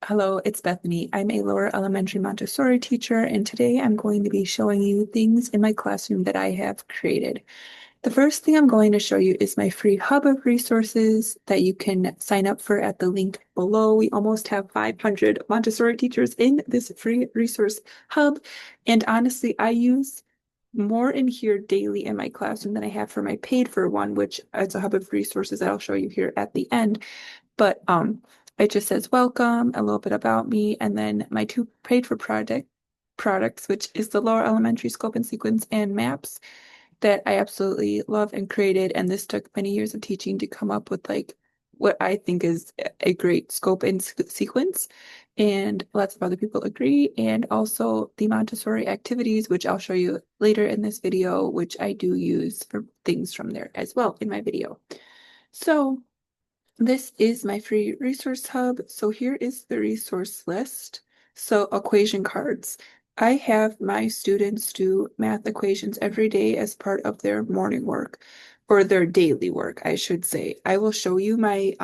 Hello, it's Bethany. I'm a lower elementary Montessori teacher, and today I'm going to be showing you things in my classroom that I have created. The first thing I'm going to show you is my free hub of resources that you can sign up for at the link below. We almost have 500 Montessori teachers in this free resource hub, and honestly, I use more in here daily in my classroom than I have for my paid for one, which is a hub of resources that I'll show you here at the end. But it just says welcome, a little bit about me, and then my two paid for products, which is the lower elementary scope and sequence and maps that I absolutely love and created. And this took many years of teaching to come up with like what I think is a great scope and sequence. And lots of other people agree. And also the Montessori activities, which I'll show you later in this video, which I do use for things from there as well in my video. So this is my free resource hub. So here is the resource list. So equation cards. I have my students do math equations every day as part of their morning work or their daily work, I should say. I will show you my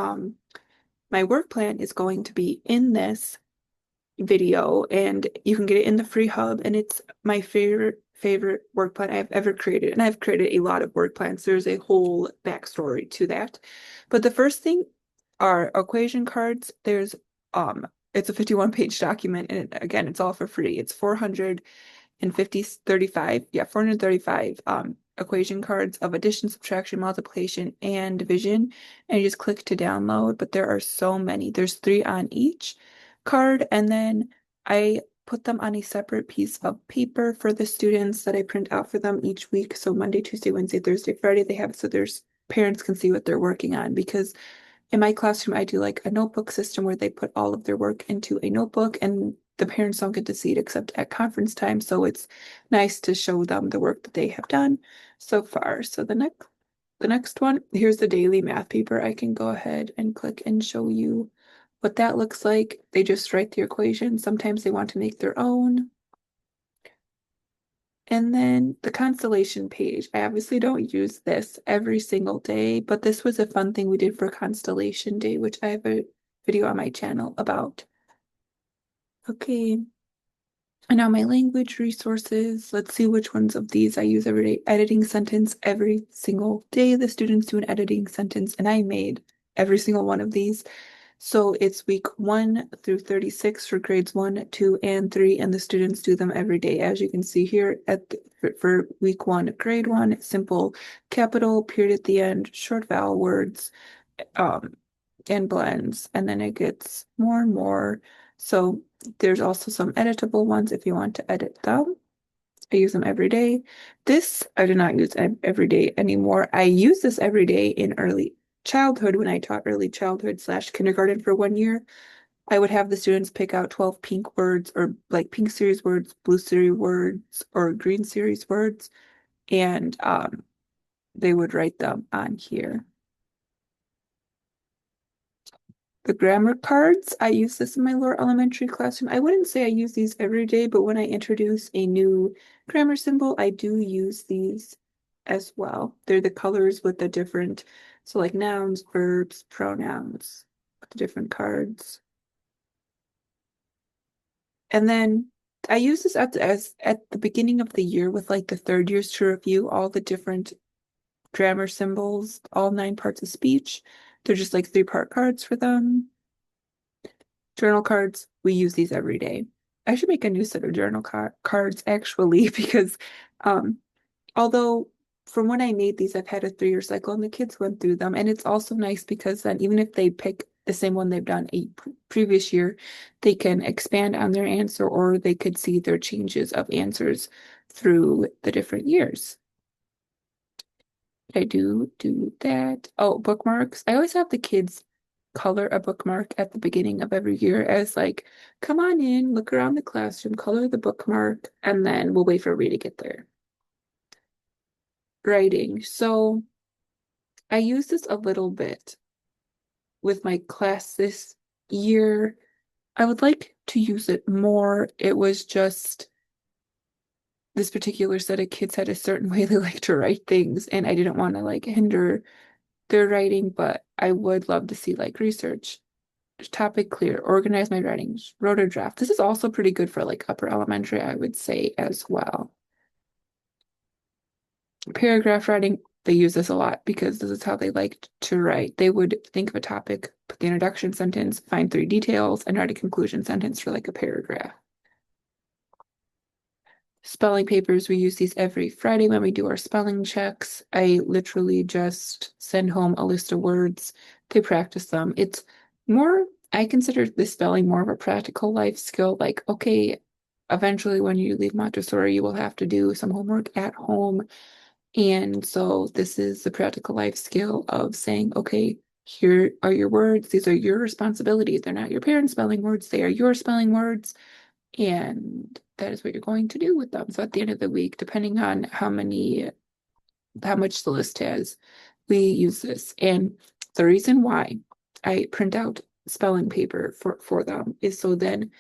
work plan is going to be in this video and you can get it in the free hub and it's my favorite work plan I've ever created. And I've created a lot of work plans. There's a whole backstory to that. But the first thing are equation cards. There's it's a 51-page document and again it's all for free. It's 435 equation cards of addition, subtraction, multiplication, and division. And you just click to download, but there are so many. There's three on each card, and then I put them on a separate piece of paper for the students that I print out for them each week. So Monday, Tuesday, Wednesday, Thursday, Friday, they have it so there's parents can see what they're working on because in my classroom, I do like a notebook system where they put all of their work into a notebook and the parents don't get to see it except at conference time. So it's nice to show them the work that they have done so far. So the next one, here's the daily math paper. I can go ahead and click and show you what that looks like. They just write the equation. Sometimes they want to make their own. And then the constellation page. I obviously don't use this every single day, but this was a fun thing we did for Constellation Day, which I have a video on my channel about. Okay, and now my language resources. Let's see which ones of these I use every day. Editing sentence every single day. The students do an editing sentence, and I made every single one of these. So it's week 1 through 36 for grades 1, 2, and 3, and the students do them every day. As you can see here for week 1, grade 1, simple capital, period at the end, short vowel words, um, and blends, and then it gets more and more. So there's also some editable ones if you want to edit them. I use them every day. This I do not use every day anymore. I use this every day in early childhood when I taught early childhood slash kindergarten for 1 year. I would have the students pick out 12 pink words or like pink series words, blue series words, or green series words, and they would write them on here. The grammar cards, I use this in my lower elementary classroom. I wouldn't say I use these every day, but when I introduce a new grammar symbol, I do use these as well. They're the colors with the different, so like nouns, verbs, pronouns, the different cards. And then I use this at the beginning of the year with like the third years to review all the different grammar symbols, all 9 parts of speech. They're just like 3-part cards for them. Journal cards, we use these every day. I should make a new set of journal cards actually, because um, although from when I made these, I've had a 3-year cycle and the kids went through them. And it's also nice because then even if they pick the same one they've done a previous year, they can expand on their answer or they could see their changes of answers through the different years. I do that. Oh, bookmarks. I always have the kids color a bookmark at the beginning of every year as like, come on in, look around the classroom, color the bookmark, and then we'll wait for Ree to get there. Writing. So I use this a little bit with my class this year. I would like to use it more. It was just this particular set of kids had a certain way they like to write things, and I didn't want to like hinder their writing, but I would love to see like research. topic clear, organize my writings, wrote a draft. This is also pretty good for like upper elementary, I would say as well. Paragraph writing, they use this a lot because this is how they liked to write. They would think of a topic, put the introduction sentence, find three details, and write a conclusion sentence for like a paragraph. Spelling papers, we use these every Friday when we do our spelling checks. I literally just send home a list of words. They practice them. It's more, I consider this spelling more of a practical life skill. Like, okay, eventually when you leave Montessori, you will have to do some homework at home. And so this is the practical life skill of saying, okay, here are your words. These are your responsibilities. They're not your parents' spelling words. They are your spelling words. And that is what you're going to do with them. So at the end of the week, depending on how much the list has, we use this. And the reason why I print out spelling paper for them is so then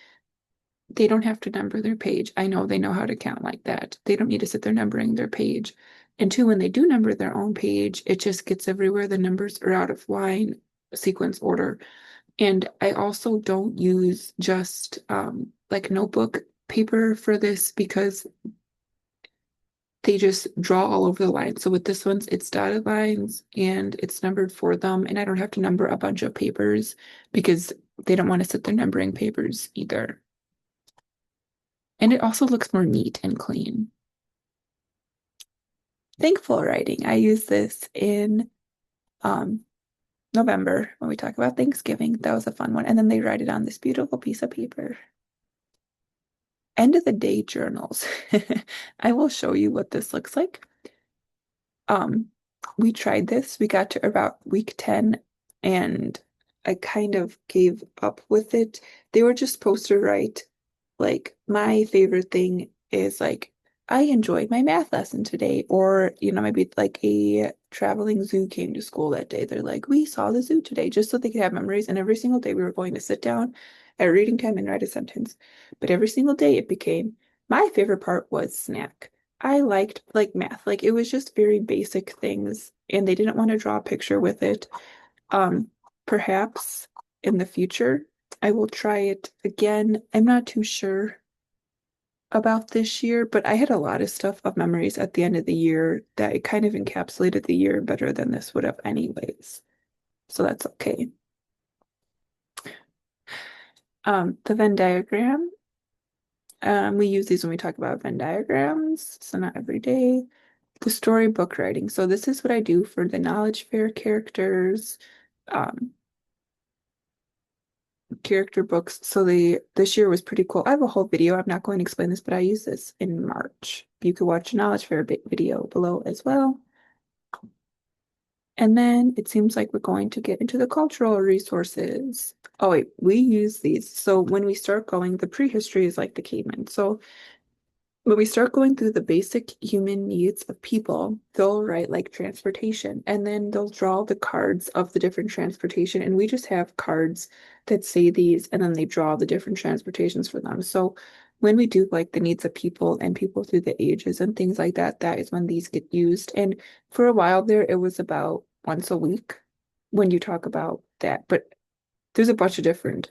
they don't have to number their page. I know they know how to count like that. They don't need to sit there numbering their page. And two, when they do number their own page, it just gets everywhere. The numbers are out of line, sequence order. And I also don't use just like notebook paper for this because they just draw all over the line. So with this one's, it's dotted lines and it's numbered for them. And I don't have to number a bunch of papers because they don't want to sit there numbering papers either. And it also looks more neat and clean. Thankful writing. I use this in um, November when we talk about Thanksgiving. That was a fun one. And then they write it on this beautiful piece of paper. End of the day journals. I will show you what this looks like. Um, we tried this. We got to about week 10 and I kind of gave up with it. They were just supposed to write like my favorite thing is like I enjoyed my math lesson today, or maybe like a traveling zoo came to school that day. They're like, we saw the zoo today, just so they could have memories. And every single day we were going to sit down at reading time and write a sentence. But every single day it became my favorite part was snack. I liked like math. Like it was just very basic things, and they didn't want to draw a picture with it. Um, Perhaps in the future I will try it again. I'm not too sure about this year, but I had a lot of stuff of memories at the end of the year that it kind of encapsulated the year better than this would have anyways. So that's okay. The Venn diagram. We use these when we talk about Venn diagrams, so not every day. The storybook writing. So this is what I do for the knowledge fair characters. Um, Character books. So this year was pretty cool. I have a whole video. I'm not going to explain this, but I use this in March. You could watch a knowledge fair video below as well. And then it seems like we're going to get into the cultural resources. Oh wait, we use these. So when we start going, the prehistory is like the cavemen. So when we start going through the basic human needs of people, they'll write like transportation and then they'll draw the cards of the different transportation. And we just have cards that say these and then they draw the different transportations for them. So when we do like the needs of people and people through the ages and things like that, that is when these get used. And for a while there, it was about once a week when you talk about that. But there's a bunch of different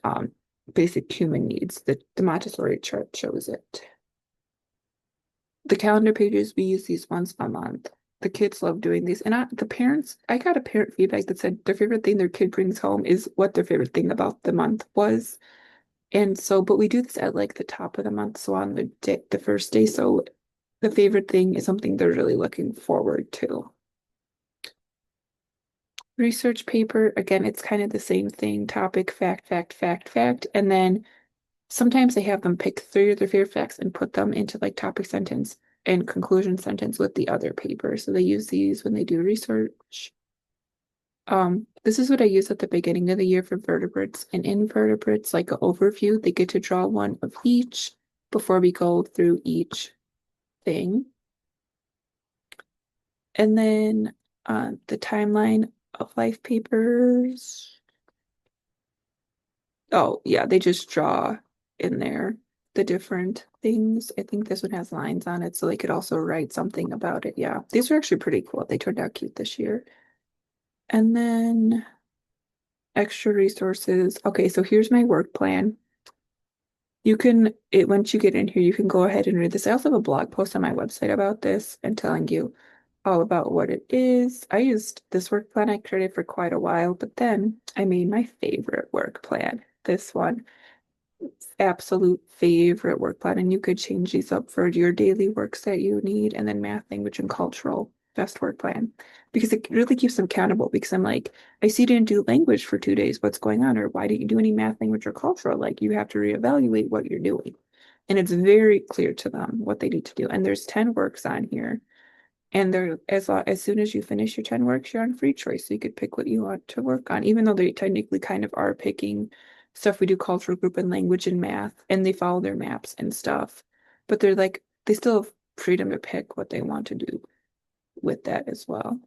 basic human needs that the Montessori chart shows it. The calendar pages, we use these once a month. The kids love doing these. And the parents, I got a parent feedback that said their favorite thing their kid brings home is what their favorite thing about the month was. And so, but we do this at like the top of the month. So on the first day. So the favorite thing is something they're really looking forward to. Research paper, again, it's kind of the same thing. Topic, fact, fact, fact, fact. And then sometimes they have them pick three of their favorite facts and put them into like topic sentence and conclusion sentence with the other paper. So they use these when they do research. This is what I use at the beginning of the year for vertebrates and invertebrates, like an overview. They get to draw one of each before we go through each thing. And then the timeline of life papers. Oh, yeah, they just draw in there the different things. I think this one has lines on it, so they could also write something about it. Yeah, these are actually pretty cool. They turned out cute this year. And then extra resources. Okay, so here's my work plan. Once you get in here, you can go ahead and read this. I also have a blog post on my website about this and telling you all about what it is. I used this work plan I created for quite a while, but then I made my favorite work plan. This one, absolute favorite work plan. And you could change these up for your daily works that you need, and then math, language, and cultural best work plan. Because it really keeps them accountable. Because I'm like, I see you didn't do language for 2 days. What's going on? Or why didn't you do any math, language, or cultural? Like you have to reevaluate what you're doing. And it's very clear to them what they need to do. And there's 10 works on here. And they're as soon as you finish your 10 works, you're on free choice. So you could pick what you want to work on, even though they technically kind of are picking stuff we do cultural group and language and math, and they follow their maps and stuff. But they're like they still have freedom to pick what they want to do with that as well.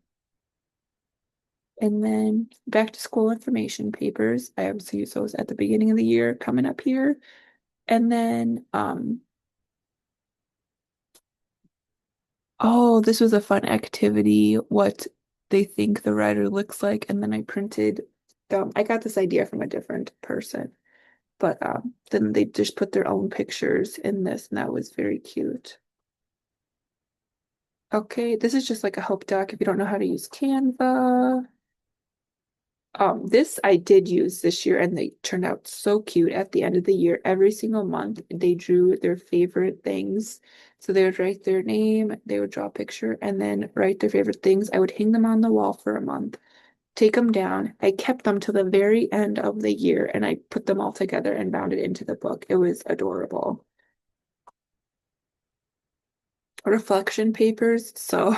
And then back to school information papers. I obviously use those at the beginning of the year coming up here. And then oh, this was a fun activity, what they think the writer looks like. And then I printed, I got this idea from a different person, but then they just put their own pictures in this, and that was very cute. Okay, this is just like a help doc if you don't know how to use Canva. This I did use this year, and they turned out so cute at the end of the year. Every single month, they drew their favorite things. So they would write their name, they would draw a picture, and then write their favorite things. I would hang them on the wall for a month, take them down. I kept them to the very end of the year, and I put them all together and bound it into the book. It was adorable. Reflection papers. So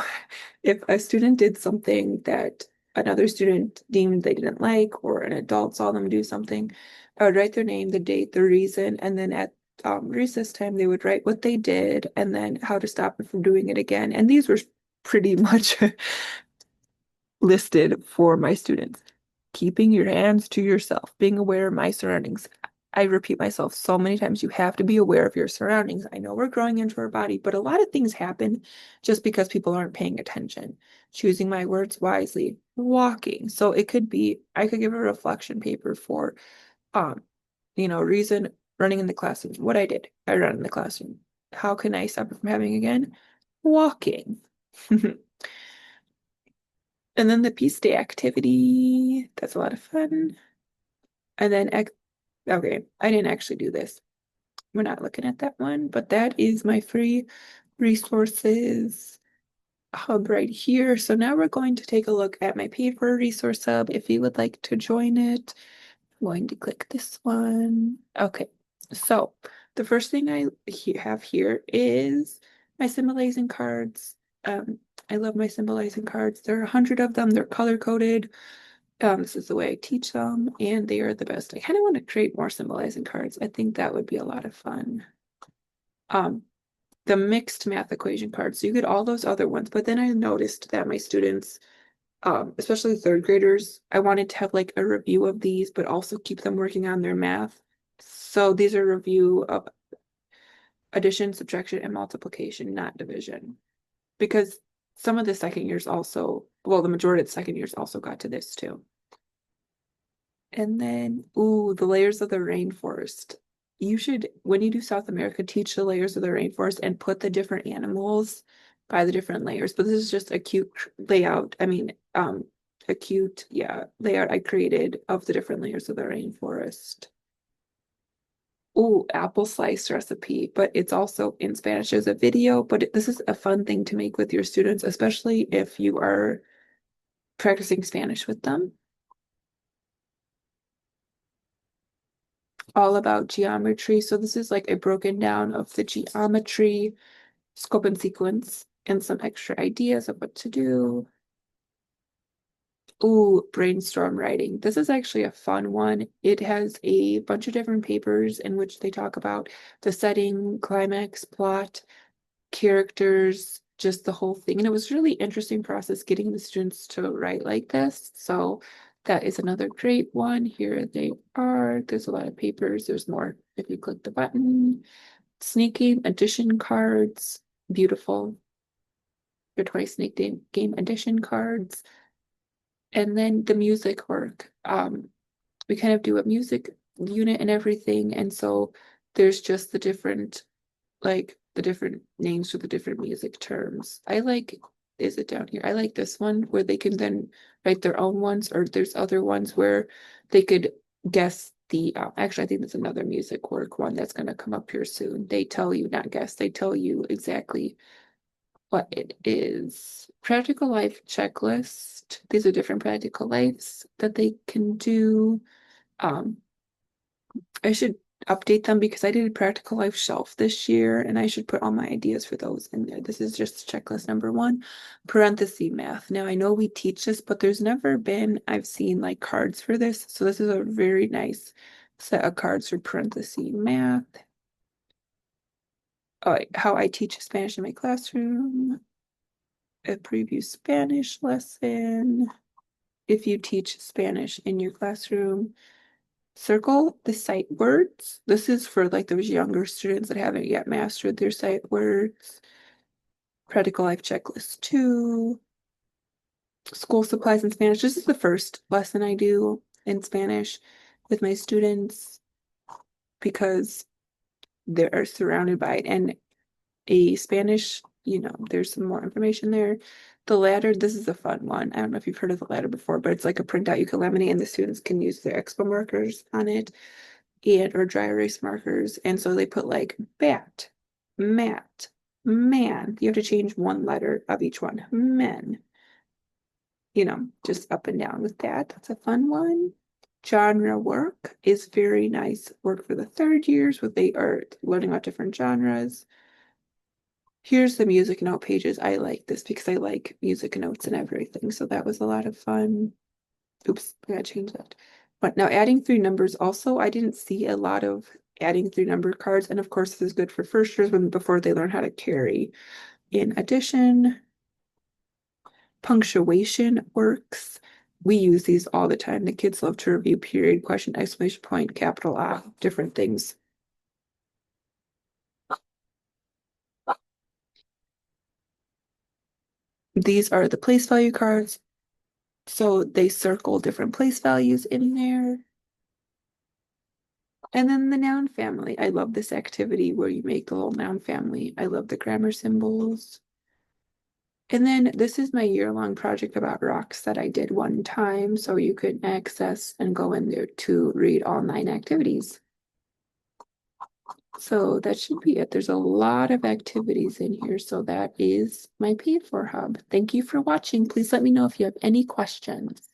if a student did something that another student deemed they didn't like, or an adult saw them do something, I would write their name, the date, the reason, and then at recess time, they would write what they did and then how to stop them from doing it again. And these were pretty much listed for my students. Keeping your hands to yourself, being aware of my surroundings. I repeat myself so many times, you have to be aware of your surroundings. I know we're growing into our body, but a lot of things happen just because people aren't paying attention. Choosing my words wisely, walking. So it could be, I could give a reflection paper for, um, reason running in the classroom, what I did. I run in the classroom. How can I stop it from happening again? Walking. And then the Peace Day activity. That's a lot of fun. And then, okay, I didn't actually do this. We're not looking at that one, but that is my free resources hub right here. So now we're going to take a look at my paid for resource hub. If you would like to join it, I'm going to click this one. Okay, so the first thing I have here is my symbolizing cards. I love my symbolizing cards. There are 100 of them. They're color coded. This is the way I teach them, and they are the best. I kind of want to create more symbolizing cards. I think that would be a lot of fun. Um, the mixed math equation cards. So you get all those other ones, but then I noticed that my students, especially third graders, I wanted to have like a review of these, but also keep them working on their math. So these are review of addition, subtraction, and multiplication, not division. Because some of the second years also, well, the majority of the second years also got to this too. And then, ooh, the layers of the rainforest. You should, when you do South America, teach the layers of the rainforest and put the different animals by the different layers. But this is just a cute layout. I mean, a cute, yeah, layout I created of the different layers of the rainforest. Oh, apple slice recipe, but it's also in Spanish. There's a video, but this is a fun thing to make with your students, especially if you are practicing Spanish with them. All about geometry. So this is like a broken down of the geometry, scope and sequence, and some extra ideas of what to do. Ooh, brainstorm writing. This is actually a fun one. It has a bunch of different papers in which they talk about the setting, climax, plot, characters, just the whole thing. And it was really interesting process getting the students to write like this. So that is another great one. Here they are. There's a lot of papers. There's more if you click the button. Snake game edition cards. Beautiful. Your toy snake game edition cards. And then the music work. we kind of do a music unit and everything. And so there's just the different, like the different names for the different music terms. I like, is it down here? I like this one where they can then write their own ones, or there's other ones where they could guess the, actually, I think there's another music work one that's going to come up here soon. They tell you, not guess, they tell you exactly what it is. Practical life checklist. These are different practical lives that they can do. Um, I should update them because I did a practical life shelf this year and I should put all my ideas for those in there. This is just checklist number one, parenthesis math. Now I know we teach this, but there's never been, I've seen like cards for this. So this is a very nice set of cards for parenthesis math. How I teach Spanish in my classroom, a preview Spanish lesson. If you teach Spanish in your classroom, circle the sight words. This is for like those younger students that haven't yet mastered their sight words. Practical life checklist 2. School supplies in Spanish. This is the first lesson I do in Spanish with my students because they're surrounded by it. And a Spanish, there's some more information there. The ladder, this is a fun one. I don't know if you've heard of the ladder before, but it's like a printout you can laminate and the students can use their expo markers on it and or dry erase markers. And so they put like bat, mat, man. You have to change one letter of each one. Men. Just up and down with that. That's a fun one. Genre work is very nice work for the third years where they are learning about different genres. Here's the music note pages. I like this because I like music notes and everything. So that was a lot of fun. Oops, I gotta change that. But now adding through numbers also, I didn't see a lot of adding through number cards. And of course, this is good for first years before they learn how to carry. In addition, punctuation works. We use these all the time. The kids love to review period, question, exclamation point, capital I, different things. These are the place value cards. So they circle different place values in there. And then the noun family. I love this activity where you make the little noun family. I love the grammar symbols. And then this is my year-long project about rocks that I did one time. So you could access and go in there to read all 9 activities. So that should be it. There's a lot of activities in here. So that is my paid for hub. Thank you for watching. Please let me know if you have any questions.